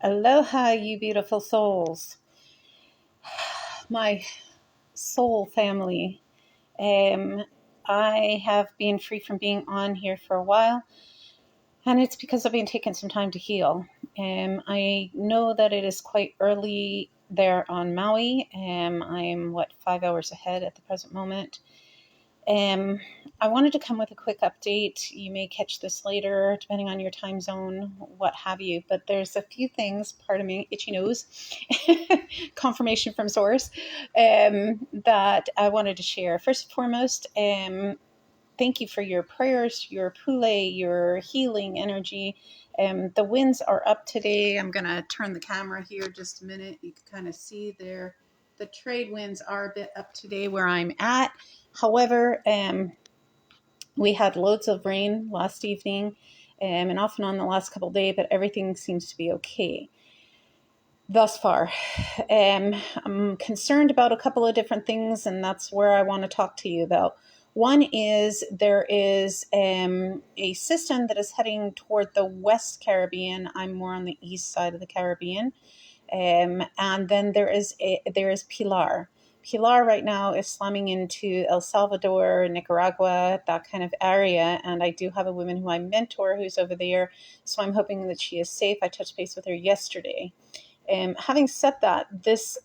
Aloha, you beautiful souls. My soul family. Um, I have been free from being on here for a while, and it's because I've been taking some time to heal. I know that it is quite early there on Maui. I'm 5 hours ahead at the present moment. Um, I wanted to come with a quick update. You may catch this later, depending on your time zone, what have you. But there's a few things, pardon me, itchy nose, confirmation from source, that I wanted to share. First and foremost, thank you for your prayers, your pule, your healing energy. The winds are up today. I'm going to turn the camera here just a minute. You can kind of see there. The trade winds are a bit up today where I'm at. However, we had loads of rain last evening and off and on the last couple of days, but everything seems to be okay thus far. I'm concerned about a couple of different things, and that's where I want to talk to you about. One is there is a system that is heading toward the West Caribbean. I'm more on the east side of the Caribbean. And then there is Pilar. Pilar right now is slamming into El Salvador, Nicaragua, that kind of area. And I do have a woman who I mentor who's over there. So I'm hoping that she is safe. I touched base with her yesterday. Having said that, this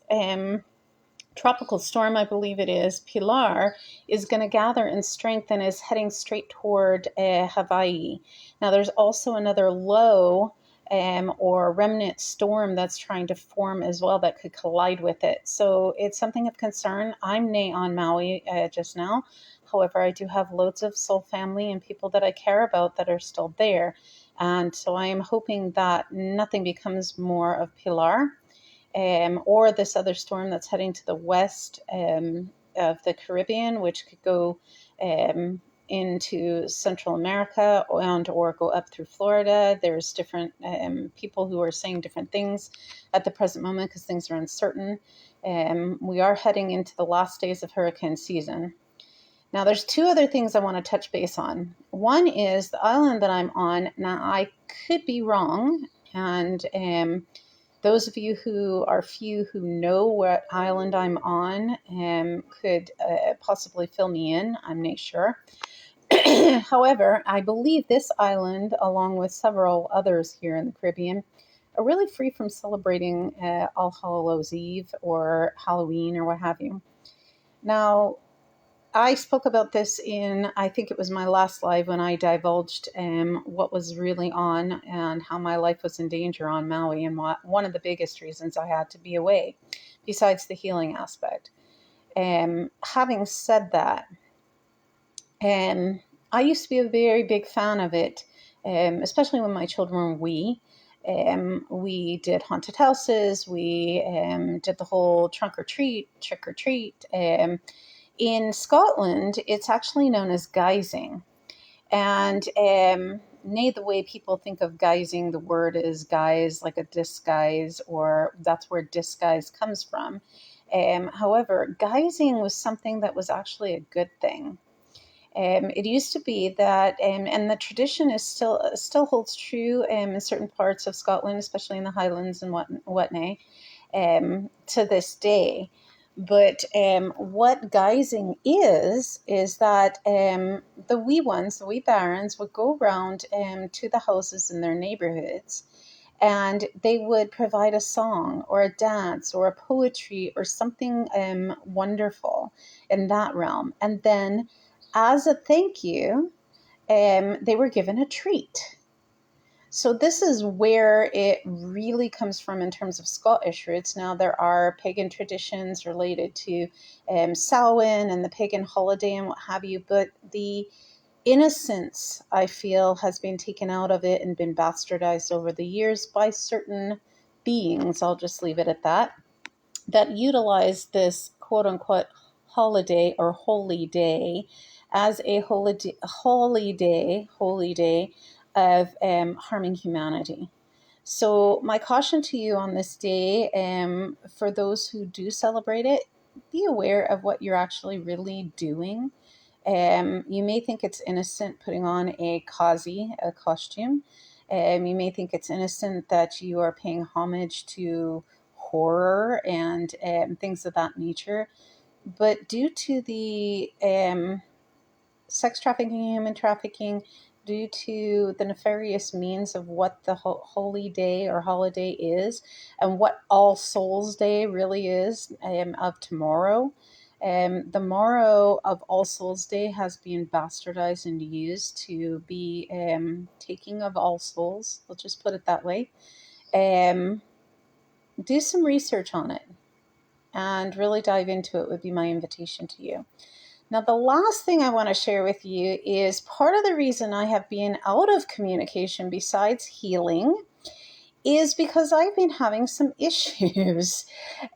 tropical storm, I believe it is, Pilar, is going to gather in strength and is heading straight toward Hawaii. Now, there's also another low or remnant storm that's trying to form as well that could collide with it. So it's something of concern. I'm on Maui just now. However, I do have loads of soul family and people that I care about that are still there. And so I am hoping that nothing becomes more of Pilar. Or this other storm that's heading to the west of the Caribbean, which could go into Central America and or go up through Florida. There's different people who are saying different things at the present moment because things are uncertain. We are heading into the last days of hurricane season. Now, there's two other things I want to touch base on. One is the island that I'm on. Now, I could be wrong, and those of you who know what island I'm on could possibly fill me in. I'm not sure. However, I believe this island, along with several others here in the Caribbean, are really free from celebrating All Hallows Eve or Halloween or what have you. Now, I spoke about this in, I think it was my last live when I divulged what was really on and how my life was in danger on Maui and one of the biggest reasons I had to be away, besides the healing aspect. Having said that, I used to be a very big fan of it, especially when my children were wee. We did haunted houses. We did the whole trick or treat. In Scotland, it's actually known as guising. And the way people think of guising, the word is guise, like a disguise, or that's where disguise comes from. However, guising was something that was actually a good thing. It used to be that, and the tradition is still holds true in certain parts of Scotland, especially in the Highlands and whatnot, to this day. But what guising is that the wee barons would go around to the houses in their neighborhoods, and they would provide a song or a dance or a poetry or something wonderful in that realm. And then as a thank you, they were given a treat. So this is where it really comes from in terms of Scottish roots. Now, there are pagan traditions related to Samhain and the pagan holiday and what have you, but the innocence, I feel, has been taken out of it and been bastardized over the years by certain beings, I'll just leave it at that utilize this quote-unquote holiday or holy day as a holy day of harming humanity. So my caution to you on this day, for those who do celebrate it, be aware of what you're actually really doing. You may think it's innocent putting on a costume, You may think it's innocent, that you are paying homage to horror and things of that nature. But due to the sex trafficking, human trafficking, due to the nefarious means of what the holy day or holiday is, and what All Souls Day really is, of tomorrow. The morrow of All Souls Day has been bastardized and used to be taking of all souls. Let's just put it that way. Do some research on it and really dive into it would be my invitation to you. Now, the last thing I want to share with you is part of the reason I have been out of communication besides healing is because I've been having some issues.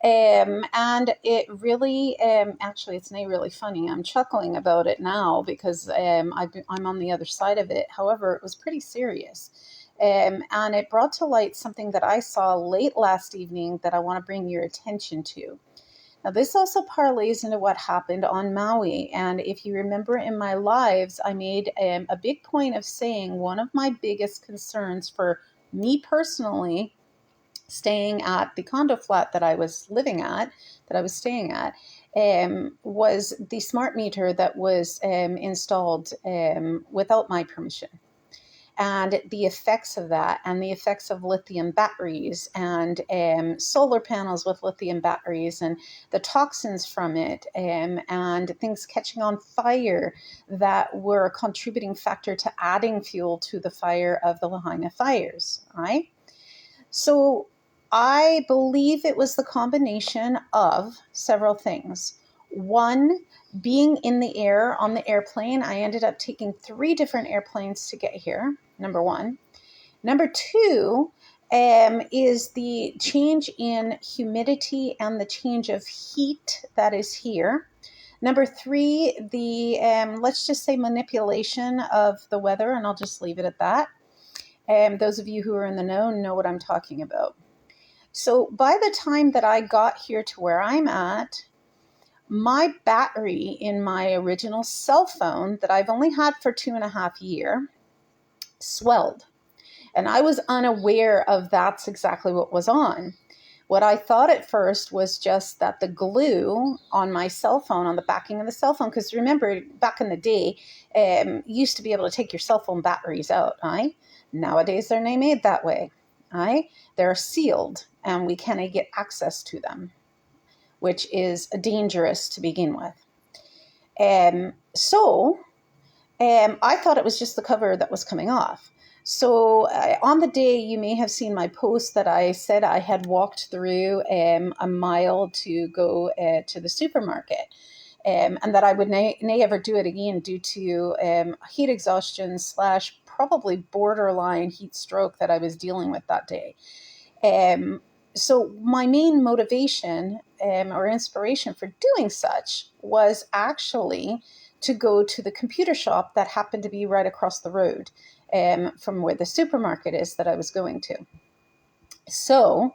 And it really, actually, it's not really funny. I'm chuckling about it now because I'm on the other side of it. However, it was pretty serious. And it brought to light something that I saw late last evening that I want to bring your attention to. Now, this also parlays into what happened on Maui. And if you remember in my lives, I made a big point of saying one of my biggest concerns for me personally, staying at the condo flat that I was living at, that I was staying at, was the smart meter that was installed without my permission. And the effects of that, and the effects of lithium batteries and solar panels with lithium batteries and the toxins from it, and things catching on fire that were a contributing factor to adding fuel to the fire of the Lahaina fires, right? So I believe it was the combination of several things. One, being in the air on the airplane, I ended up taking 3 different airplanes to get here, number one. Number two is the change in humidity and the change of heat that is here. Number 3, the, let's just say, manipulation of the weather, and I'll just leave it at that. Those of you who are in the know what I'm talking about. So by the time that I got here to where I'm at, my battery in my original cell phone that I've only had for 2.5 years swelled. And I was unaware of that's exactly what was on. What I thought at first was just that the glue on my cell phone, on the backing of the cell phone, because remember, back in the day, you used to be able to take your cell phone batteries out, right? Nowadays, they're not made that way, right? They're sealed, and we cannot get access to them, which is dangerous to begin with. So I thought it was just the cover that was coming off. So on the day, you may have seen my post that I said I had walked through a mile to go to the supermarket, and that I would never do it again due to heat exhaustion / probably borderline heat stroke that I was dealing with that day. So my main motivation or inspiration for doing such was actually to go to the computer shop that happened to be right across the road from where the supermarket is that I was going to. So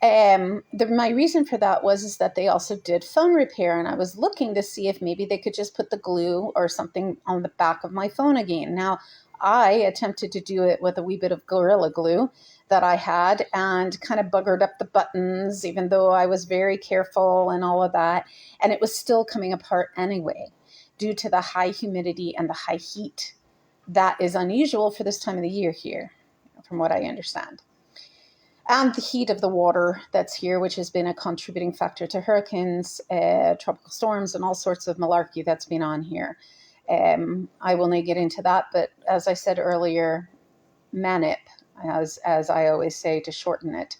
my reason for that is that they also did phone repair, and I was looking to see if maybe they could just put the glue or something on the back of my phone again. Now, I attempted to do it with a wee bit of Gorilla Glue that I had and kind of buggered up the buttons, even though I was very careful and all of that, and it was still coming apart anyway due to the high humidity and the high heat. That is unusual for this time of the year here, from what I understand. And the heat of the water that's here, which has been a contributing factor to hurricanes, tropical storms, and all sorts of malarkey that's been on here. I will not get into that, but as I said earlier, manip, as I always say to shorten it.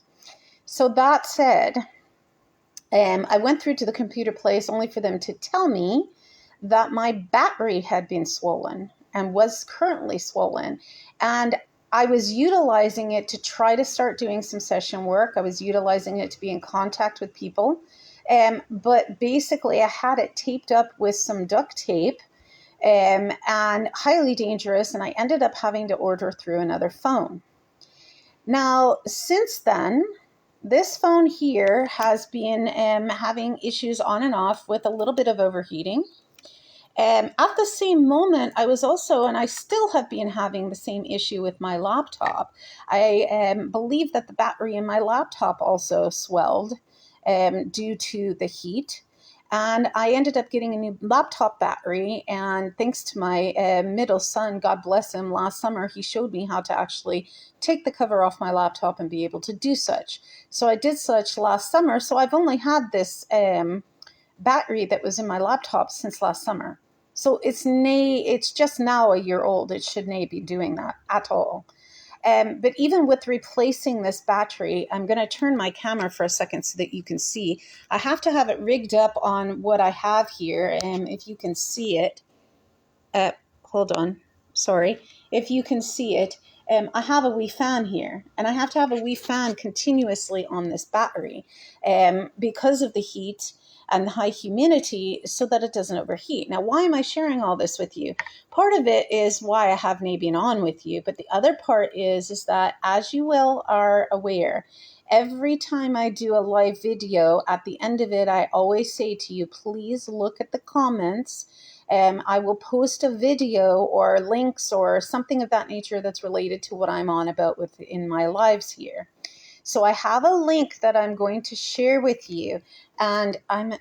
So that said, I went through to the computer place only for them to tell me that my battery had been swollen and was currently swollen. And I was utilizing it to try to start doing some session work. I was utilizing it to be in contact with people. But basically, I had it taped up with some duct tape and highly dangerous. And I ended up having to order through another phone. Now, since then, this phone here has been having issues on and off with a little bit of overheating. At the same moment, I was also, and I still have been having the same issue with my laptop. I believe that the battery in my laptop also swelled due to the heat. And I ended up getting a new laptop battery. And thanks to my middle son, God bless him, last summer, he showed me how to actually take the cover off my laptop and be able to do such. So I did such last summer. So I've only had this battery that was in my laptop since last summer. So it's just now a year old. It should not be doing that at all. But even with replacing this battery, I'm going to turn my camera for a second so that you can see. I have to have it rigged up on what I have here. If you can see it, hold on, sorry. If you can see it, I have a wee fan here, and I have to have a wee fan continuously on this battery because of the heat and the high humidity so that it doesn't overheat. Now, why am I sharing all this with you? Part of it is why I have Nabian on with you, but the other part is that, as you will are aware, every time I do a live video, at the end of it, I always say to you, please look at the comments. I will post a video or links or something of that nature that's related to what I'm on about within my lives here. So I have a link that I'm going to share with you, and I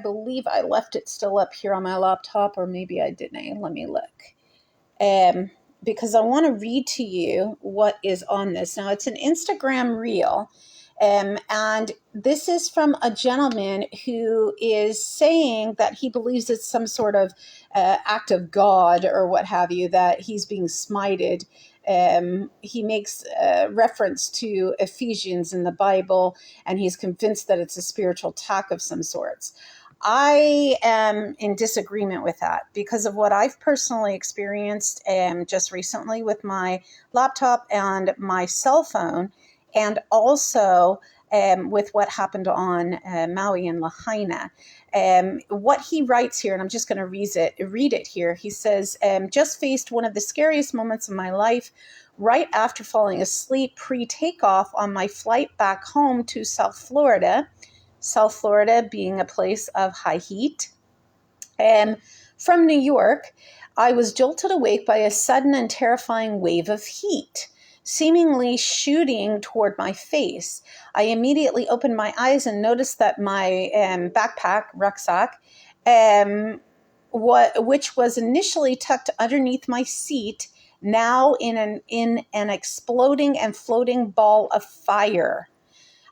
believe I left it still up here on my laptop, or maybe I didn't. Let me look. Because I want to read to you what is on this. Now, it's an Instagram reel, and this is from a gentleman who is saying that he believes it's some sort of act of God or what have you, that he's being smited. He makes reference to Ephesians in the Bible, and he's convinced that it's a spiritual attack of some sorts. I am in disagreement with that because of what I've personally experienced just recently with my laptop and my cell phone, and also with what happened on Maui and Lahaina. What he writes here, and I'm just going to read it here. He says, just faced one of the scariest moments of my life right after falling asleep pre-takeoff on my flight back home to South Florida being a place of high heat. From New York, I was jolted awake by a sudden and terrifying wave of heat, seemingly shooting toward my face. I immediately opened my eyes and noticed that my rucksack, which was initially tucked underneath my seat, now in an exploding and floating ball of fire.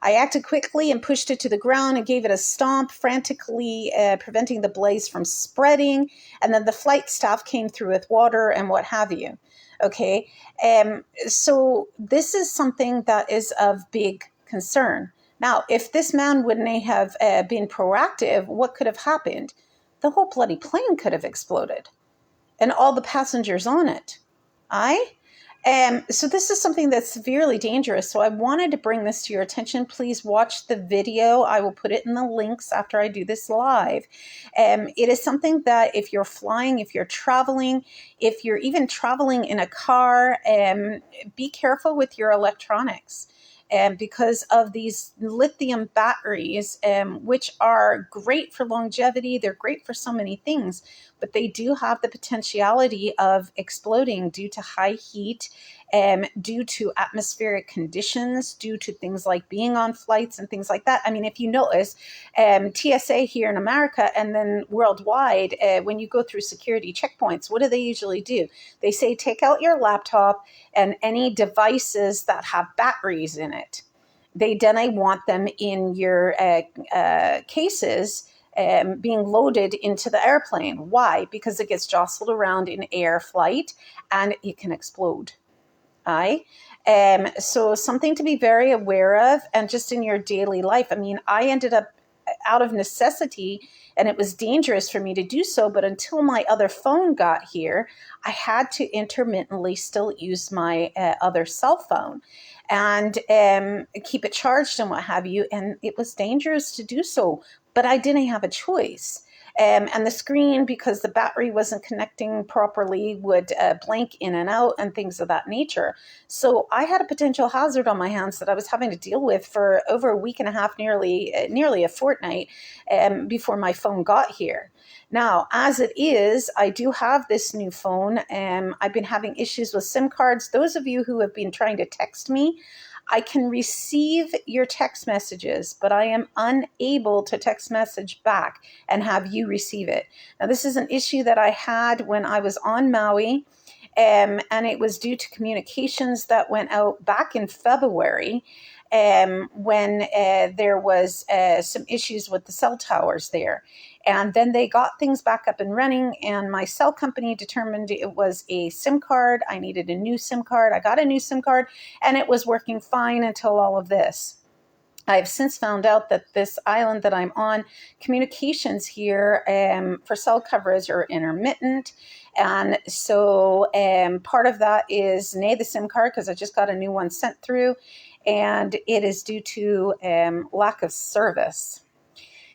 I acted quickly and pushed it to the ground and gave it a stomp, frantically preventing the blaze from spreading. And then the flight staff came through with water and what have you. Okay, so this is something that is of big concern. Now, if this man wouldn't have been proactive, what could have happened? The whole bloody plane could have exploded and all the passengers on it. So this is something that's severely dangerous. So I wanted to bring this to your attention. Please watch the video. I will put it in the links after I do this live. It is something that if you're flying, if you're traveling, if you're even traveling in a car, be careful with your electronics. Because of these lithium batteries, which are great for longevity. They're great for so many things, but they do have the potentiality of exploding due to high heat, due to atmospheric conditions, due to things like being on flights and things like that. I mean, if you notice, TSA here in America and then worldwide, when you go through security checkpoints, what do they usually do? They say, take out your laptop and any devices that have batteries in it. They then want them in your cases being loaded into the airplane. Why? Because it gets jostled around in air flight and it can explode. So something to be very aware of, and just in your daily life. I mean, I ended up out of necessity, and it was dangerous for me to do so, but until my other phone got here, I had to intermittently still use my other cell phone and keep it charged and what have you, and it was dangerous to do so, but I didn't have a choice. And the screen, because the battery wasn't connecting properly, would blank in and out and things of that nature. So I had a potential hazard on my hands that I was having to deal with for over a week and a half, nearly a fortnight, before my phone got here. Now, as it is, I do have this new phone. I've been having issues with SIM cards. Those of you who have been trying to text me, I can receive your text messages, but I am unable to text message back and have you receive it. Now, this is an issue that I had when I was on Maui, and it was due to communications that went out back in February, when there was some issues with the cell towers there. And then they got things back up and running, and my cell company determined it was a SIM card. I needed a new SIM card. I got a new SIM card, and it was working fine until all of this. I've since found out that this island that I'm on, communications here for cell coverage are intermittent. And so part of that is the SIM card, because I just got a new one sent through, and it is due to lack of service.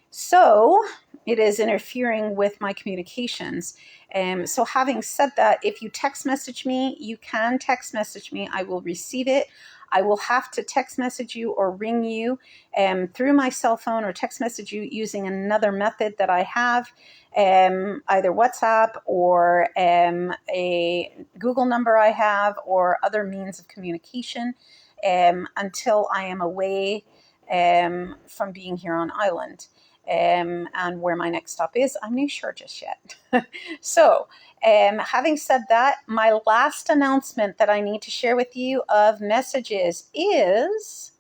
So it is interfering with my communications. So having said that, if you text message me, you can text message me. I will receive it. I will have to text message you or ring you through my cell phone, or text message you using another method that I have, either WhatsApp or a Google number I have, or other means of communication, until I am away from being here on island. And where my next stop is, I'm not sure just yet. So having said that, my last announcement that I need to share with you of messages is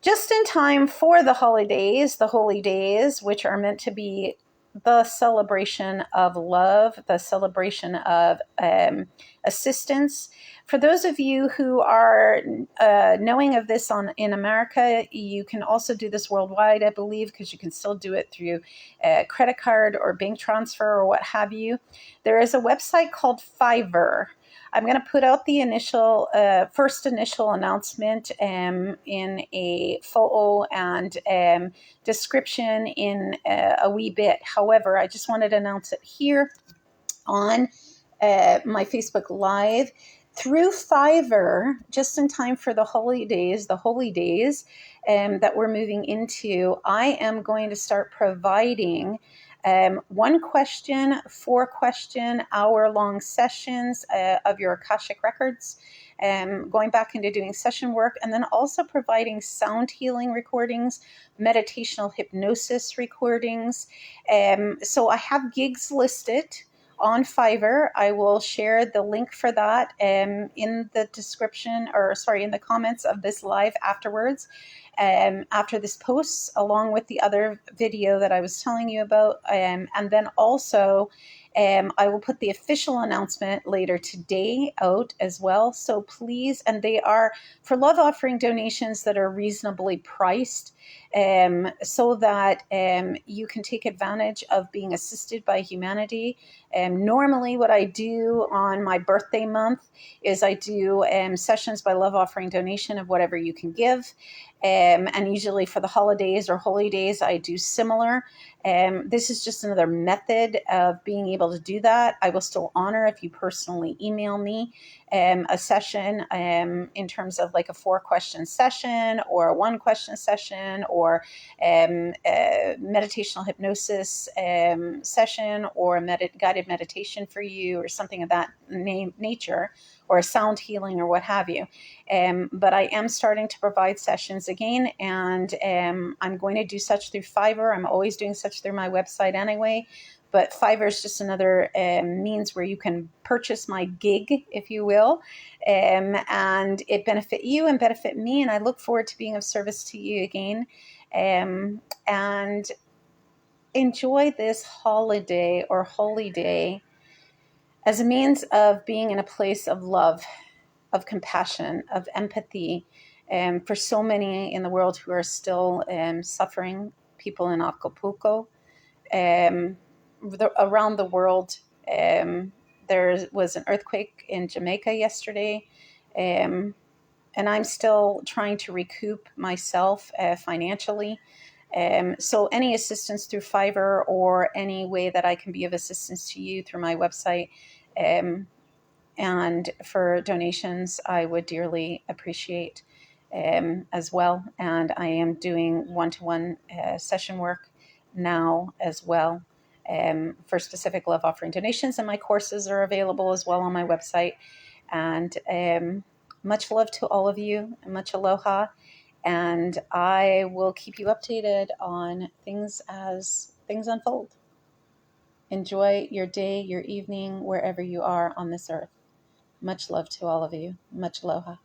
just in time for the holidays, the holy days, which are meant to be the celebration of love, the celebration of assistance. For those of you who are knowing of this in America, you can also do this worldwide, I believe, because you can still do it through credit card or bank transfer or what have you. There is a website called Fiverr. I'm going to put out the first initial announcement in a photo and description in a wee bit. However, I just wanted to announce it here on my Facebook Live. Through Fiverr, just in time for the holy days that we're moving into, I am going to start providing 1 question, 4 question, hour-long sessions of your Akashic Records, going back into doing session work, and then also providing sound healing recordings, meditational hypnosis recordings. So I have gigs listed on Fiverr. I will share the link for that in the description, in the comments of this live afterwards, after this post, along with the other video that I was telling you about. And then also, I will put the official announcement later today out as well. So please, and they are for love offering donations that are reasonably priced, so that you can take advantage of being assisted by humanity. Normally what I do on my birthday month is I do sessions by love offering donation of whatever you can give. And usually for the holidays or holy days, I do similar. This is just another method of being able to do that. I will still honor if you personally email me a session in terms of like a 4-question session or a 1-question session, or a meditational hypnosis session, or a guided meditation for you, or something of that nature, or a sound healing or what have you. But I am starting to provide sessions again, and I'm going to do such through Fiverr. I'm always doing such through my website anyway, but Fiverr is just another means where you can purchase my gig, if you will, and it benefit you and benefit me, and I look forward to being of service to you again. And enjoy this holiday or holy day as a means of being in a place of love, of compassion, of empathy, for so many in the world who are still suffering, people in Acapulco, around the world. There was an earthquake in Jamaica yesterday, and I'm still trying to recoup myself financially. So any assistance through Fiverr or any way that I can be of assistance to you through my website, and for donations, I would dearly appreciate as well. And I am doing one-to-one session work now as well, for specific love offering donations, and my courses are available as well on my website. And much love to all of you, and much aloha. And I will keep you updated on things as things unfold. Enjoy your day, your evening, wherever you are on this earth. Much love to all of you. Much aloha.